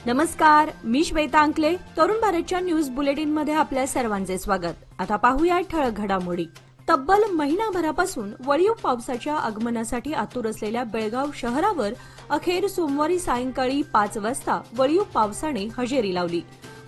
नमस्कार, मी श्वेता अंकले. तरुण भारतच्या न्यूज बुलेटिन मध्ये आपल्या सर्वांचे स्वागत. आता पाहूया ठळक घडामोडी. तब्बल महिनाभरापासून वळीव पावसाच्या आगमनासाठी आतुर असलेल्या बेळगाव शहरावर अखेर सोमवारी सायंकाळी 5 वाजता वळीव पावसाने हजेरी लावली.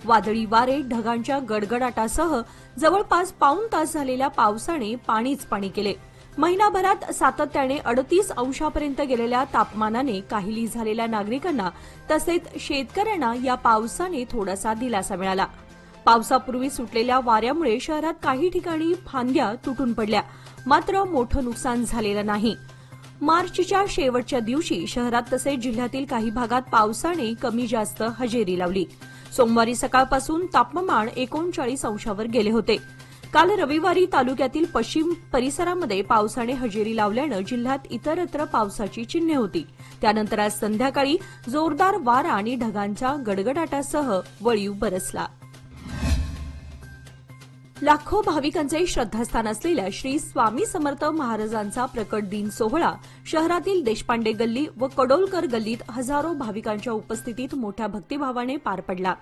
वादळी वारे, ढगांच्या गडगडाटासह जवळपास पाऊण तास झालेल्या पावसाने पाणीच पाणी केले. महिनाभरात सातत्याने 38 अंशापर्यंत गेलेल्या तापमानाने काहिली झालेल्या नागरिकांना तसेच शेतकऱ्यांना या पावसाने थोडासा दिलासा मिळाला. पावसापूर्वी सुटलेल्या वाऱ्यामुळे शहरात काही ठिकाणी फांद्या तुटून पडल्या, मात्र मोठं नुकसान झालेलं नाही. मार्चच्या शेवटच्या दिवशी शहरात तसेच जिल्ह्यातील काही भागात पावसाने कमी जास्त हजेरी लावली. सोमवारी सकाळपासून तापमान 39 अंशावर गेले होते. काल रविवारी तालुक्यातील पश्चिम परिसरामध्ये पावसाने हजेरी लावल्यानं जिल्ह्यात इतरत्र पावसाची चिन्हे होती. त्यानंतर आज संध्याकाळी जोरदार वारा आणि ढगांच्या गडगडाटासह वळीव बरसला. लाखो भाविकांचे श्रद्धास्थान असलेल्या श्री स्वामी समर्थ महाराजांचा प्रकट दिन सोहळा शहरातील देशपांडे गल्ली व कडोलकर गल्लीत हजारो भाविकांच्या उपस्थितीत मोठ्या भक्तिभावाने पार पडला.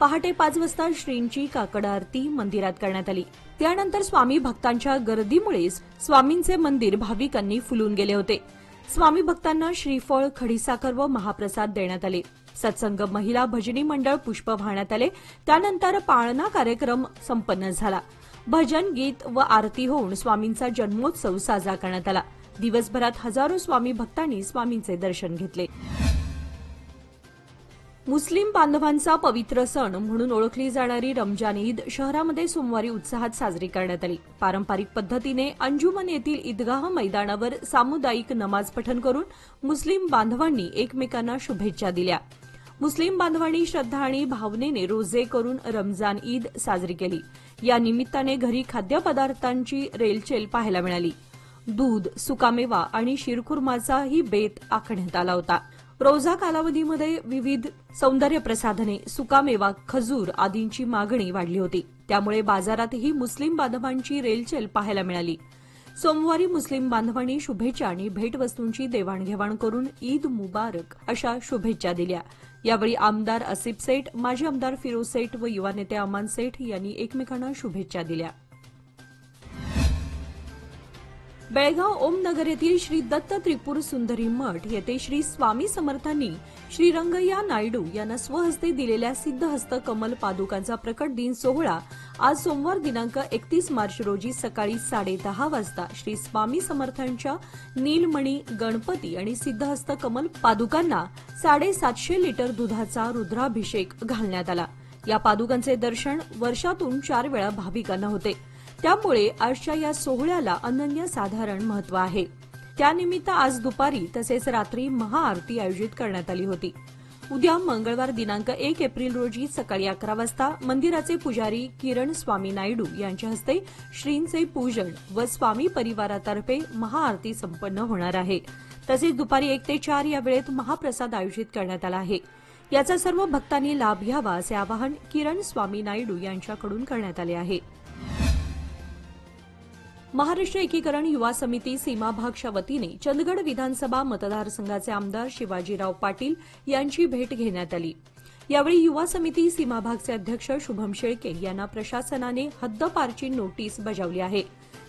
पहाटे 5 वाजता श्रींची काकड आरती मंदिरात करण्यात आली. त्यानंतर स्वामी भक्तांच्या गर्दीमुळे स्वामींचे मंदिर भाविकांनी फुलून गेले होते. स्वामी भक्तांना श्रीफळ, खडीसाखर व महाप्रसाद देण्यात आले. सत्संग, महिला भजनी मंडळ, पुष्प वाहण्यात आले. त्यानंतर पाळणा कार्यक्रम संपन्न झाला. भजन, गीत व आरती होऊन स्वामींचा जन्मोत्सव साजरा करण्यात आला. दिवसभरात हजारो स्वामी भक्तांनी स्वामींचे दर्शन घेतले. मुस्लिम बांधवांचा पवित्र सण म्हणून ओळखली जाणारी रमजान ईद शहरामध्ये सोमवारी उत्साहात साजरी करण्यात आली. पारंपरिक पद्धतीने अंजुमन येथील ईदगाह मैदानावर सामुदायिक नमाज पठण करून मुस्लिम बांधवांनी एकमेकांना शुभेच्छा दिल्या. मुस्लिम बांधवांनी श्रद्धा आणि भावनेने रोजे करून रमजान ईद साजरी केली. या निमित्ताने घरी खाद्यपदार्थांची रेलचेल पाहायला मिळाली. दूध, सुकामेवा आणि शिरखुर्माचाही बेत आखण्यात आला होता. रोजा कालावधीमध्ये विविध सौंदर्य प्रसाधने, सुकामेवा, खजूर आदींची मागणी वाढली होती. त्यामुळे बाजारातही मुस्लिम बांधवांची रेलचेल पाहायला मिळाली. सोमवारी मुस्लिम बांधवांनी शुभेच्छा आणि भेटवस्तूंची देवाणघेवाण करून ईद मुबारक अशा शुभेच्छा दिल्या. यावेळी आमदार आसिफ सेठ, माजी आमदार फिरोज सेठ व युवा नेते अमान सेठ यांनी एकमेकांना शुभेच्छा दिल्या. बेळगाव ओमनगर येथील श्री दत्त त्रिपुर सुंदरी मठ येथे श्री स्वामी समर्थांनी श्री रंगय्या नायडू यांना स्वहस्ते दिलेल्या सिद्धहस्त कमल पादुकांचा प्रकट दिन सोहळा आज सोमवार दिनांक 31 मार्च रोजी सकाळी 10:30 वाजता श्री स्वामी समर्थांच्या नीलमणी, गणपती आणि सिद्धहस्त कमल पादुकांना 750 लिटर दुधाचा रुद्राभिषेक घालण्यात आला. या पादुकांचे दर्शन वर्षातून 4 वेळा भाविकांना होते. त्यामुळे आजच्या या सोहळ्याला अनन्यसाधारण महत्व आहे. त्यानिमित्त आज दुपारी तसेच रात्री महाआरती आयोजित करण्यात आली होती. उद्या मंगळवार दिनांक 1 एप्रिल रोजी सकाळी 11 वाजता मंदिराचे पुजारी किरण स्वामी नायडू यांच्या हस्ते श्रींचे पूजन व स्वामी परिवारातर्फे महाआरती संपन्न होणार आहे. तसेच दुपारी 1 ते 4 या वेळेत महाप्रसाद आयोजित करण्यात आला आहे. याचा सर्व भक्तांनी लाभ घ्यावा असे आवाहन किरण स्वामी नायडू यांच्याकडून करण्यात आले आहे. महाराष्ट्र एकीकरण युवा समिती सीमाभागच्या वतीने चंदगड विधानसभा मतदारसंघाचे आमदार शिवाजीराव पाटील यांची भेट घेण्यात आली. यावेळी युवा समिती सीमाभागचे अध्यक्ष शुभम शेळके यांना प्रशासनाने हद्दपारची नोटीस बजावली आहे.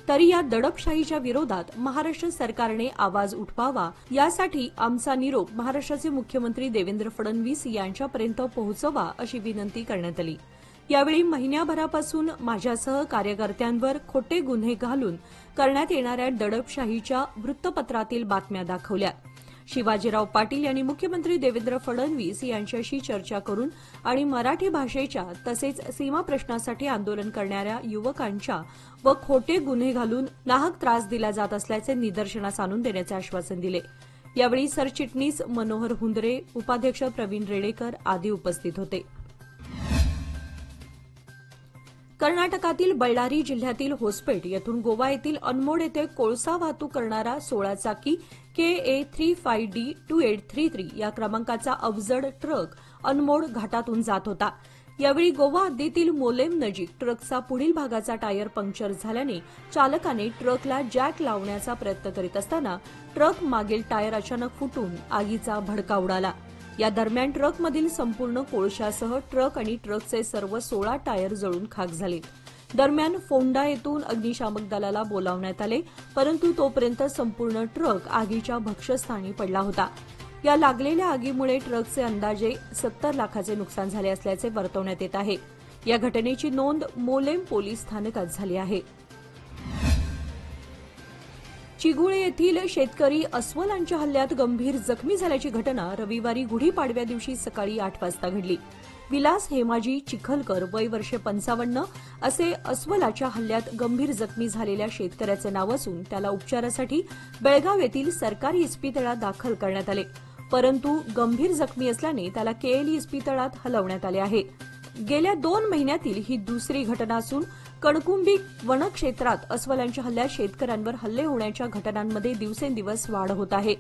तरी या दडपशाहीच्या विरोधात महाराष्ट्र सरकारने आवाज उठवावा, यासाठी आमचा निरोप महाराष्ट्राचे मुख्यमंत्री देवेंद्र फडणवीस यांच्यापर्यंत पोहोचवा अशी विनंती करण्यात आली. यावेळी महिन्याभरापासून माझ्यासह कार्यकर्त्यांवर खोटे गुन्हे घालून करण्यात येणाऱ्या दडपशाहीच्या वृत्तपत्रातील बातम्या दाखवल्या. शिवाजीराव पाटील यांनी मुख्यमंत्री देवेंद्र फडणवीस यांच्याशी चर्चा करून आणि मराठी भाषेच्या तसेच सीमा प्रश्नासाठी आंदोलन करणाऱ्या युवकांच्या व खोटे गुन्हे घालून नाहक त्रास दिला जात असल्याचे निदर्शनास आणून देण्याचे आश्वासन दिले. यावेळी सरचिटणीस मनोहर हुंदरे, उपाध्यक्ष प्रवीण रेडेकर आदी उपस्थित होते. कर्नाटकातील बಳ್ಳारी जिल्ह्यातील होसपेट येथून गोवा येथील अनमोड येथे कोळसा वाहतूक करणारा 16 चाकी KA35D2833 या क्रमांकाचा अवजड ट्रक अनमोड घाटातून जात होता. यावेळी गोवा हद्दीतील मोलेम नजीक ट्रकचा पुढील भागाचा टायर पंक्चर झाल्याने चालकाने ट्रकला जॅक लावण्याचा प्रयत्न करीत असताना ट्रक मागील टायर अचानक फुटून आगीचा भडका उडाला. या दरम्यान ट्रकमधील संपूर्ण कोळशासह ट्रक आणि ट्रकचे सर्व 16 टायर जळून खाक झाले. दरम्यान फोंडा येथून अग्निशामक दलाला बोलावण्यात आले, परंतु तोपर्यंत संपूर्ण ट्रक आगीच्या भक्ष्यस्थानी पडला होता. या लागलेल्या आगीमुळे ट्रकचे अंदाजे 70 लाखाचे नुकसान झाले असल्याचे वर्तवण्यात येत आहे. या घटनेची नोंद मोलेम पोलीस स्थानकात झाली आहे. चिगुळे येथील शेतकरी अस्वलांच्या हल्ल्यात गंभीर जखमी झाल्याची घटना रविवारी गुढीपाडव्या दिवशी सकाळी 8 वाजता घडली. विलास हेमाजी चिखलकर वय वर्षे 55 असे अस्वलाच्या हल्ल्यात गंभीर जखमी झालेल्या शेतकऱ्याचे नाव असून त्याला उपचारासाठी बेळगाव येथील सरकारी इस्पितळात दाखल करण्यात आले, परंतु गंभीर जखमी असल्याने त्याला केएलई इस्पितळात हलवण्यात आले आहे. गेल्या 2 महिन्यातील ही दुसरी घटना असून कणकुंबी वनक्षेत्रात अस्वलांच्या हल्ल्यात शेतकऱ्यांवर हल्ले होण्याच्या घटनांमध्ये दिवसेंदिवस वाढ होत आहे.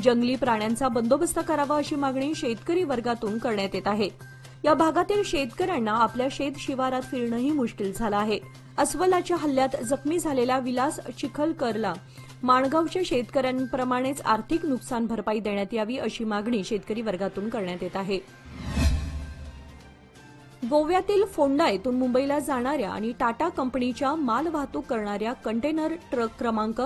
जंगली प्राण्यांचा बंदोबस्त करावा अशी मागणी शेतकरी वर्गातून करण्यात येत आहे. या भागातील शेतकऱ्यांना आपल्या शेत शिवारात फिरणंही मुश्किल झालं आहे. अस्वलाच्या हल्ल्यात जखमी झालेल्या विलास चिखलकरला माणगावच्या शेतकऱ्यांप्रमाणेच आर्थिक नुकसान भरपाई देण्यात यावी अशी मागणी शेतकरी वर्गातून करण्यात येत आहे. गोव्यातील फोंडा येथून मुंबईला जाणाऱ्या आणि टाटा कंपनीच्या माल वाहतूक करणाऱ्या कंटेनर ट्रक क्रमांक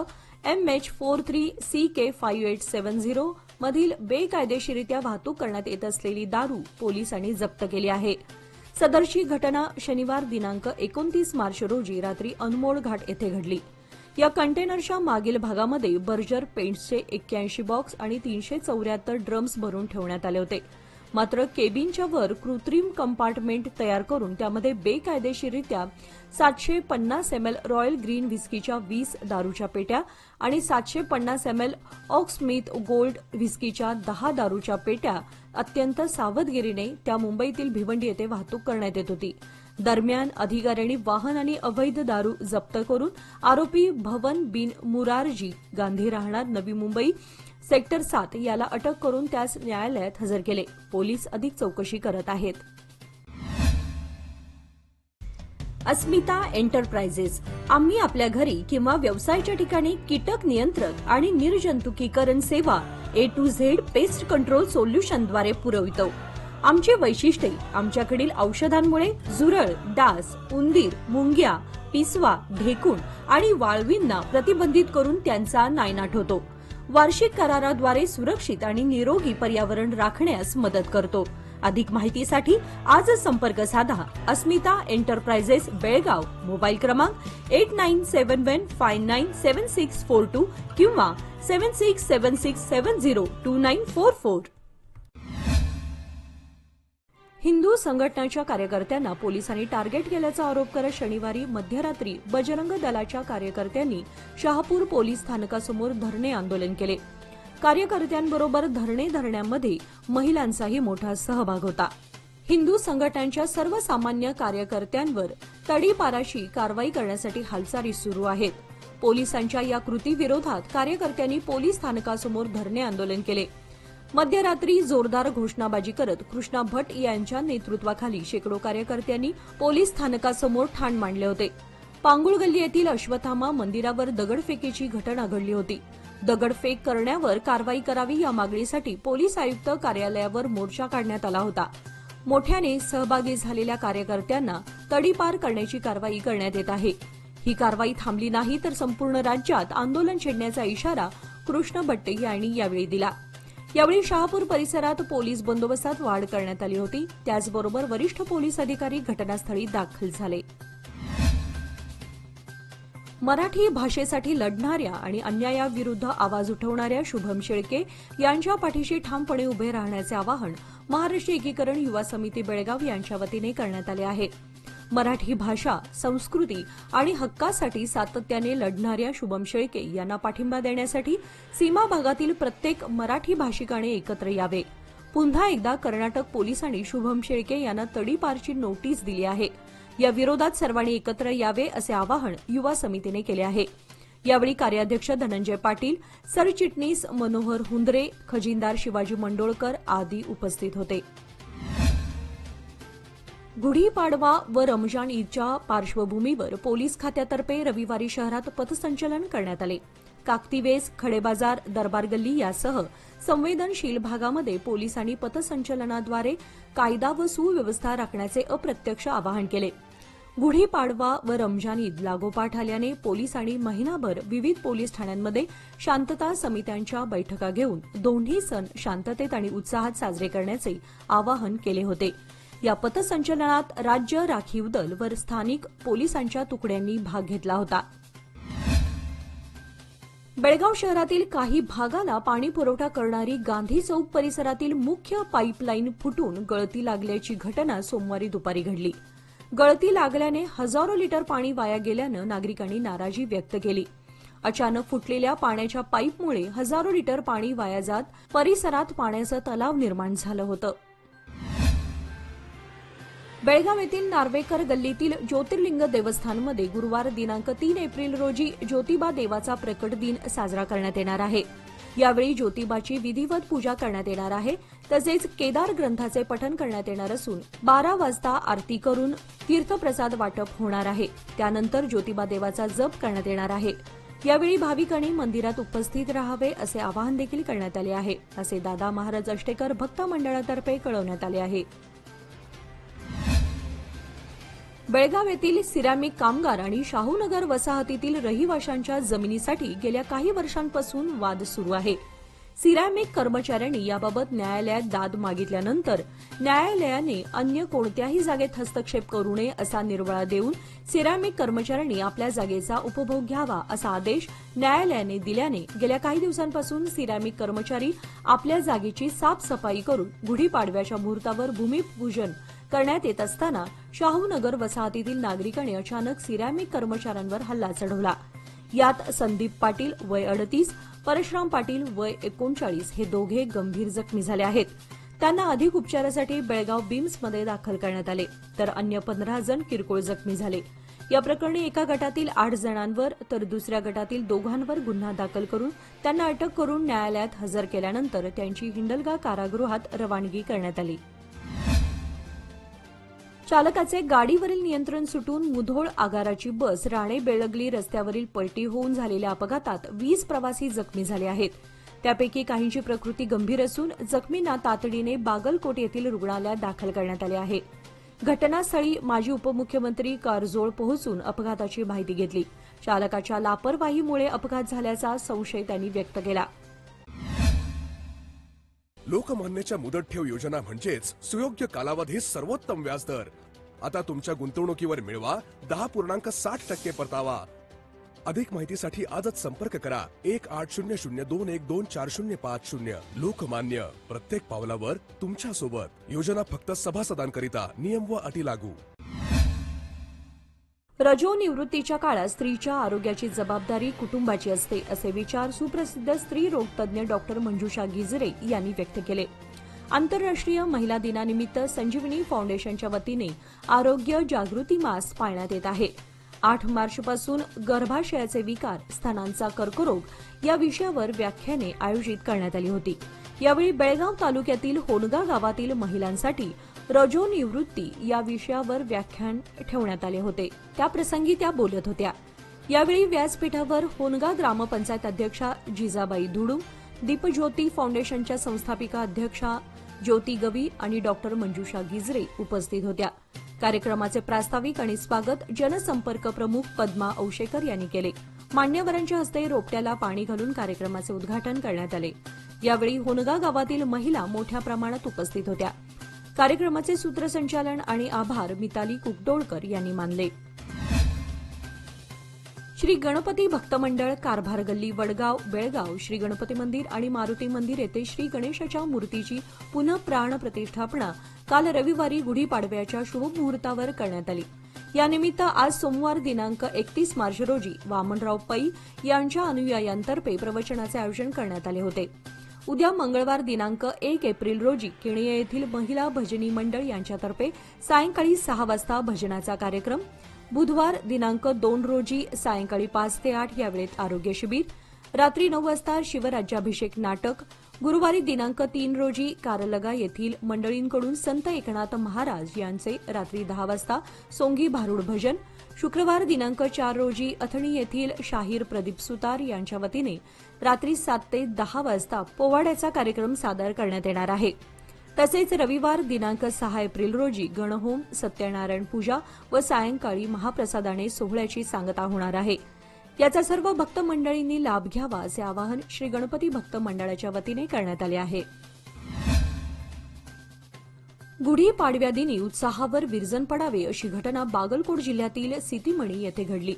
MH43CK5870 मधील बेकायदेशीरित्या वाहतूक करण्यात येत असलेली दारू पोलिसांनी जप्त केली आहे. सदरची घटना शनिवार दिनांक 29 मार्च रोजी रात्री अनमोल घाट येथे घडली. या कंटेनरच्या मागील भागामध्ये बर्जर पेंट्सचे 81 बॉक्स आणि 374 ड्रम्स भरून ठेवण्यात आले होते. मात्र केबिनच्या वर कृत्रिम कंपार्टमेंट तयार करून त्यामध्ये बेकायदेशीरित्या 750 ml रॉयल ग्रीन व्हिस्कीच्या 20 दारूच्या पेट्या आणि 750 ml ऑक्सस्मिथ गोल्ड व्हिस्कीच्या 10 दारूच्या पेट्या अत्यंत सावधगिरीने त्या मुंबईतील भिवंडी येथे वाहतूक करण्यात येत होती. दरम्यान अधिकाऱ्यांनी वाहन आणि अवैध दारू जप्त करून आरोपी भवन बिन मुरारजी गांधी राहणार नवी मुंबई सेक्टर 7 याला अटक करून त्यास न्यायालयात हजर केले. पोलीस अधिक चौकशी करत आहेत. अस्मिता एंटरप्राइजेस आम्ही आपल्या घरी किंवा व्यवसायाच्या ठिकाणी कीटक नियंत्रण आणि निर्जंतुकीकरण सेवा A to Z pest control सोल्युशनद्वारे पुरवितो. आमची वैशिष्ट्ये आमच्याकडील औषधांमुळे झुरळ, डास, उंदीर, मुंग्या, पिसवा, ढेकूण आणि वाळवींना प्रतिबंधित करून त्यांचा नायनाट होतो. वार्षिक कराराद्वारे सुरक्षित आणि निरोगी पर्यावरण राखण्यास मदत करतो. अधिक माहितीसाठी आजच संपर्क साधा. अस्मिता एंटरप्राइजेस बेळगाव. मोबाईल क्रमांक 8971597642 किंवा 7676702944. हिंदू संघटनाच्या कार्यकर्त्यांना पोलिसांनी टार्गेट केल्याचा आरोप करत शनिवारी मध्यरात्री बजरंग दलाच्या कार्यकर्त्यांनी शहापूर पोलीस स्थानकासमोर धरणे आंदोलन केले. कार्यकर्त्यांबरोबर धरणे धरण्यामध्ये महिलांचाही मोठा सहभाग होता. हिंदू संघटनांच्या सर्वसामान्य कार्यकर्त्यांवर तडीपाराशी कारवाई करण्यासाठी हालचाली सुरू आहेत. पोलिसांच्या या कृतीविरोधात कार्यकर्त्यांनी पोलीस स्थानकासमोर धरणे आंदोलन केले. मध्यरात्री जोरदार घोषणाबाजी करत कृष्णा भट्ट यांच्या नेतृत्वाखाली शेकडो कार्यकर्त्यांनी पोलीस स्थानकासमोर ठाण मांडले होते. पांगुळगल्ली येथील अश्वत्थामा मंदिरावर दगडफेकीची घटना घडली होती. दगडफेक करण्यावर कारवाई करावी या मागणीसाठी पोलीस आयुक्त कार्यालयावर मोर्चा काढण्यात आला होता. मोठ्याने सहभागी झालेल्या कार्यकर्त्यांना तडीपार करण्याची कारवाई करण्यात येत आहे. ही कारवाई थांबली नाही तर संपूर्ण राज्यात आंदोलन छेडण्याचा इशारा कृष्णा भट्ट यांनी यावेळी दिला. यावेळी शहापूर परिसरात पोलीस बंदोबस्तात वाढ करण्यात आली होती. त्याचबरोबर वरिष्ठ पोलीस अधिकारी घटनास्थळी दाखल झाले. मराठी भाषेसाठी लढणाऱ्या आणि अन्यायाविरुद्ध आवाज उठवणाऱ्या शुभम शेळके यांच्या पाठीशी ठामपणे उभे राहण्याचे आवाहन महाराष्ट्र एकीकरण युवा समिती बेळगाव यांच्या वतीने करण्यात आले आहे. मराठी भाषा, संस्कृती आणि हक्कासाठी सातत्याने लढणाऱ्या शुभम शेळके यांना पाठिंबा देण्यासाठी सीमा भागातील प्रत्येक मराठी भाषिकाने एकत्र यावे. पुन्हा एकदा कर्नाटक पोलिसांनी शुभम शेळके यांना तडीपारची नोटीस दिली आहे. या विरोधात सर्वांनी एकत्र यावे असे आवाहन युवा समितीने केले आहे. यावेळी कार्याध्यक्ष धनंजय पाटील, सरचिटणीस मनोहर हुंदरे, खजिनदार शिवाजी मंडोळकर आदी उपस्थित होते. गुढीपाडवा व रमजान ईदच्या पार्श्वभूमीवर पोलीस खात्यातर्फे रविवारी शहरात पथसंचलन करण्यात आले. काकतीवेस, खडेबाजार, दरबार गल्ली यासह संवेदनशील भागामध्ये पोलिसांनी पथसंचलनाद्वारे कायदा व सुव्यवस्था राखण्याचे अप्रत्यक्ष आवाहन केले. गुढीपाडवा व रमजान ईद लागोपाठ आल्याने पोलिसांनी महिनाभर विविध पोलीस ठाण्यांमध्ये शांतता समित्यांच्या बैठका घेऊन दोन्ही सण शांततेत आणि उत्साहात साजरे करण्याचे आवाहन केले होते. या पथसंचलनात राज्य राखीव दल व स्थानिक पोलिसांच्या तुकड्यांनी भाग घेतला होता. बेळगाव शहरातील काही भागाला पाणी पुरवठा करणारी गांधी चौक परिसरातील मुख्य पाईपलाईन फुटून गळती लागल्याची घटना सोमवारी दुपारी घडली. गळती लागल्याने हजारो लिटर पाणी वाया गेल्यानं नागरिकांनी नाराजी व्यक्त केली. अचानक फुटलेल्या पाण्याच्या पाईपमुळे हजारो लिटर पाणी वाया जात परिसरात पाण्याचं तलाव निर्माण झालं होतं. बेळगाव येथील नार्वेकर गल्लीतील ज्योतिर्लिंग देवस्थानमध्ये गुरुवार दिनांक 3 एप्रिल रोजी ज्योतिबा देवाचा प्रकट दिन साजरा करण्यात येणार आहे. यावेळी ज्योतिबाची विधिवत पूजा करण्यात येणार आहे. तसेच केदार ग्रंथाचे पठण करण्यात येणार असून 12 वाजता आरती करून तीर्थप्रसाद वाटप होणार आहे. त्यानंतर ज्योतिबा देवाचा जप करण्यात येणार आहे. यावेळी भाविकांनी मंदिरात उपस्थित राहावे असे आवाहन देखील करण्यात आले आहे, असे दादा महाराज अष्टेकर भक्त मंडळातर्फे कळवण्यात आले आहे. बेळगाव येथील सिरॅमिक कामगार आणि शाहूनगर वसाहतीतील रहिवाशांच्या जमिनीसाठी गेल्या काही वर्षांपासून वाद सुरू आहे. सिरॅमिक कर्मचाऱ्यांनी याबाबत न्यायालयात दाद मागितल्यानंतर न्यायालयाने अन्य कोणत्याही जागेत हस्तक्षेप करू नये असा निर्वाळा देऊन सिरॅमिक कर्मचाऱ्यांनी आपल्या जागेचा उपभोग घ्यावा असा आदेश न्यायालयाने दिल्याने गेल्या काही दिवसांपासून सिरॅमिक कर्मचारी आपल्या जागेची साफसफाई करून गुढीपाडव्याच्या मुहूर्तावर भूमिपूजन करण्यात येत असताना शाहूनगर वसाहतीतील नागरिकांनी अचानक सिरॅमिक कर्मचाऱ्यांवर हल्ला चढवला. यात संदीप पाटील वय 38, परशुराम पाटील वय 39 हे दोघे गंभीर जखमी झाले आहेत. त्यांना अधिक उपचारासाठी बेळगाव बिम्समध्ये दाखल करण्यात आले, तर अन्य 15 जण किरकोळ जखमी झाले. या प्रकरणी एका गटातील 8 जणांवर तर दुसऱ्या गटातील 2घांवर गुन्हा दाखल करून त्यांना अटक करून न्यायालयात हजर केल्यानंतर त्यांची हिंडलगा कारागृहात रवानगी करण्यात आली. चालकाचे गाडीवरील नियंत्रण सुटून मुधोळ आगाराची बस राणे बेळगली रस्त्यावरील पलटी होऊन झालेल्या अपघातात 20 प्रवासी जखमी झाले आहेत. त्यापैकी काहींची प्रकृती गंभीर असून जखमींना तातडीने बागलकोट येथील रुग्णालयात दाखल करण्यात आले आहे. घटनास्थळी माजी उपमुख्यमंत्री कारजोळ पोहोचून अपघाताची माहिती घेतली. चालकाच्या लापरवाहीमुळे अपघात झाल्याचा संशय त्यांनी व्यक्त केला. लोकमान्यच्या मुदत ठेव योजना म्हणजेच सुयोग्य कालावधीत सर्वोत्तम व्याजदर. आता तुमच्या गुंतवणुकीवर मिळवा 10.60% परतावा. अधिक माहितीसाठी आजच संपर्क करा 1800212405. लोकमान्य, प्रत्येक पावलावर तुमच्या सोबत. योजना फक्त सभासदांकरिता. नियम व अटी लागू. रजो निवृत्तीच्या काळात स्त्रीच्या आरोग्याची जबाबदारी कुटुंबाची असते, असे विचार सुप्रसिद्ध स्त्री रोगतज्ञ डॉक्टर मंजुषा गिजरे यांनी व्यक्त केले. आंतरराष्ट्रीय महिला दिनानिमित्त संजीवनी फाउंडेशनच्या वतीने आरोग्य जागृती मास पाळण्यात येत आहे. 8 मार्चपासून गर्भाशयाचे विकार, स्तनांचा कर्करोग या विषयावर व्याख्याने आयोजित करण्यात आली होती. यावेळी बेळगाव तालुक्यातील होनगा गावातील महिलांसाठी रजो निवृत्ती या विषयावर व्याख्यान ठेवण्यात आले होते. त्याप्रसंगी त्या बोलत होत्या. यावेळी व्यासपीठावर होनगा ग्रामपंचायत अध्यक्षा जिजाबाई धुडू, दीपज्योती फाउंडेशनच्या संस्थापिका अध्यक्षा ज्योती गवी आणि डॉक्टर मंजुषा गिजरे उपस्थित होत्या. कार्यक्रमाचे प्रास्ताविक आणि स्वागत जनसंपर्क प्रमुख पद्मा औशेकर यांनी केले. मान्यवरांच्या हस्ते रोपट्याला पाणी घालून कार्यक्रमाचे उद्घाटन करण्यात आले. यावेळी होनगा गावातील महिला मोठ्या प्रमाणात उपस्थित होत्या. कार्यक्रमाचे सूत्रसंचालन आणि आभार मिताली कुकडोळकर यांनी मानले. श्री गणपती भक्त मंडळ, कारभार गल्ली, वडगाव, बेळगाव श्री गणपती मंदिर आणि मारुती मंदिर येथे श्री गणेशाच्या मूर्तीची पुनःप्राण प्रतिष्ठापना काल रविवारी गुढीपाडव्याच्या शुभमुहूर्तावर करण्यात आली. यानिमित्त आज सोमवार दिनांक 31 मार्च रोजी वामनराव पै यांच्या अनुयायांतर्फे प्रवचनाचे आयोजन करण्यात आले होते. उद्या मंगळवार दिनांक 1 एप्रिल रोजी केणिया येथील महिला भजनी मंडळ यांच्यातर्फे सायंकाळी 6 वाजता भजनाचा कार्यक्रम. बुधवार दिनांक 2 रोजी सायंकाळी 5 ते 8 या वेळेत आरोग्य शिबिर. रात्री 9 वाजता शिवराज्याभिषेक नाटक. गुरुवारी दिनांक 3 रोजी कारलगा येथील मंडळींकडून संत एकनाथ महाराज यांचे रात्री 10 वाजता सोंगी भारूड भजन. शुक्रवार दिनांक 4 रोजी अथणी येथील शाहीर प्रदीप सुतार यांच्या वतीने रात्री 7 ते 10 वाजता पोवाड्याचा कार्यक्रम सादर करण्यात येणार आहे. तसेच रविवार दिनांक 6 एप्रिल रोजी गणहोम, सत्यनारायण पूजा व सायंकाळी महाप्रसादाने सोहळ्याची सांगता होणार आहे. याचा सर्व भक्त मंडळींनी लाभ घ्यावा असे आवाहन श्री गणपती भक्त मंडळाच्या वतीने करण्यात आले आहे. गुढी पाडव्या दिनी उत्साहावर विरजन पडावे अशी घटना बागलकोट जिल्ह्यातील सीतीमणी येथे घडली.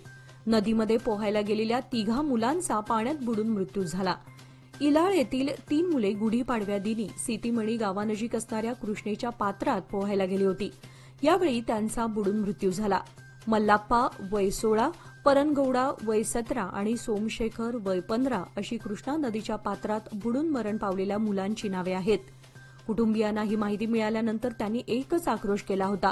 नदीमध्ये पोहायला गेलेल्या 3 मुलांचा पाण्यात बुडून मृत्यू झाला. इलाळ येथील 3 मुले गुढी पाडव्या दिनी सीतीमणी गावानजीक असणाऱ्या कृष्णेच्या पात्रात पोहायला गेली होती. यावेळी त्यांचा बुडून मृत्यू झाला. मल्लाप्पा वय 16, परनगौडा वय 17 आणि सोमशेखर वय 15 अशी कृष्णा नदीच्या पात्रात बुडून मरण पावलेल्या मुलांची नावे आहेत. कुटुंबियांना ही माहिती मिळाल्यानंतर त्यांनी एकच आक्रोश केला होता.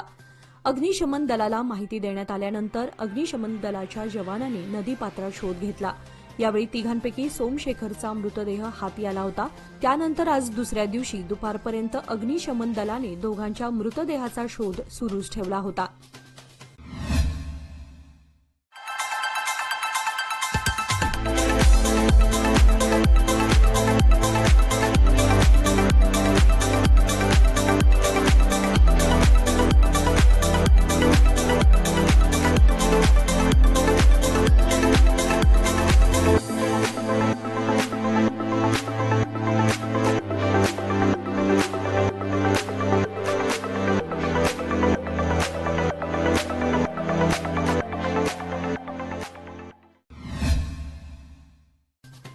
अग्निशमन दलाला माहिती देण्यात आल्यानंतर अग्निशमन दलाच्या जवानांनी नदीपात्रात शोध घेतला. यावेळी 3 सोमशेखरचा मृतदेह हाती आला होता. त्यानंतर आज दुसऱ्या दिवशी दुपारपर्यंत अग्निशमन दलाने दोघांच्या मृतदेहाचा शोध सुरूच ठेवला होता.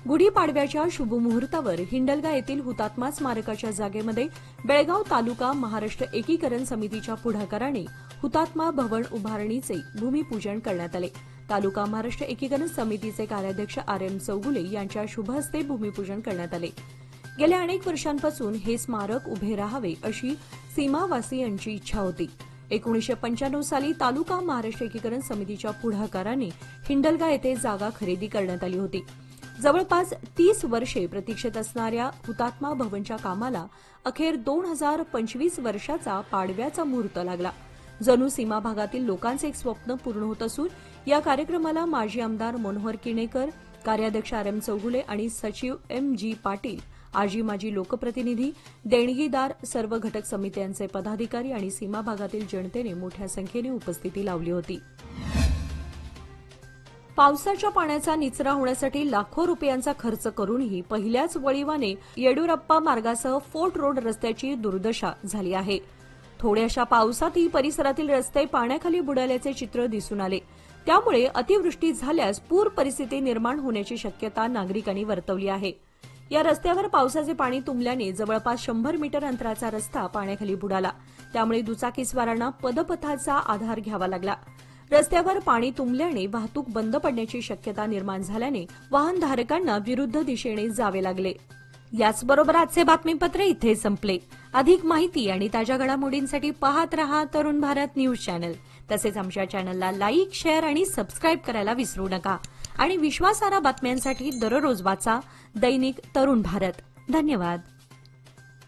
गुढीपाडव्याच्या शुभमुहूर्तावर हिंडलगा येथील हुतात्मा स्मारकाच्या जागेमध्ये बेळगाव तालुका महाराष्ट्र एकीकरण समितीच्या पुढाकाराने हुतात्मा भवन उभारणीचे भूमिपूजन करण्यात आले. तालुका महाराष्ट्र एकीकरण समितीचे कार्याध्यक्ष RM चौगुले यांच्या शुभ हस्ते भूमिपूजन करण्यात आले. गेल्या अनेक वर्षांपासून हे स्मारक उभे राहावे अशी सीमावासीयांची इच्छा होती. 1995 साली तालुका महाराष्ट्र एकीकरण समितीच्या पुढाकाराने हिंडलगा येथे जागा खरेदी करण्यात आली होती. जवळपास 30 वर्षे प्रतीक्षेत असणाऱ्या हुतात्मा भवनच्या कामाला अखेर 2025 वर्षाचा पाडव्याचा मुहूर्त लागला. जणू सीमा भागातील लोकांचे एक स्वप्न पूर्ण होत असून या कार्यक्रमाला माजी आमदार मनोहर किणेकर, कार्याध्यक्ष RM चौगुले आणि सचिव MG पाटील, आजी माजी लोकप्रतिनिधी, देणगीदार, सर्व घटक समित्यांचे पदाधिकारी आणि सीमा भागातील जनतेने मोठ्या संख्येने उपस्थिती लावली होती. पावसाच्या पाण्याचा निचरा होण्यासाठी लाखो रुपयांचा खर्च करूनही पहिल्याच वळिवाने येडुरप्पा मार्गासह फोर्ट रोड रस्त्याची दुर्दशा झाली आहे. थोड्याशा पावसातही परिसरातील रस्ते पाण्याखाली बुडाल्याचे चित्र दिसून आले. त्यामुळे अतिवृष्टी झाल्यास पूर परिस्थिती निर्माण होण्याची शक्यता नागरिकांनी वर्तवली आहे. या रस्त्यावर पावसाचे पाणी तुंबल्याने जवळपास 100 मीटर अंतराचा रस्ता पाण्याखाली बुडाला. त्यामुळे दुचाकीस्वारांना पदपथाचा आधार घ्यावा लागला. रस्त्यावर पाणी तुंबल्याने वाहतूक बंद पडण्याची शक्यता निर्माण झाल्याने वाहनधारकांना विरुद्ध दिशेने जावे लागले. याचबरोबर आजचे बातमीपत्र इथे संपले. अधिक माहिती आणि ताज्या घडामोडींसाठी पाहत रहा तरुण भारत न्यूज चॅनल. तसेच आमच्या चॅनलला लाईक, शेअर आणि सबस्क्राईब करायला विसरू नका. आणि विश्वासार्ह बातम्यांसाठी दररोज वाचा दैनिक तरुण भारत. धन्यवाद.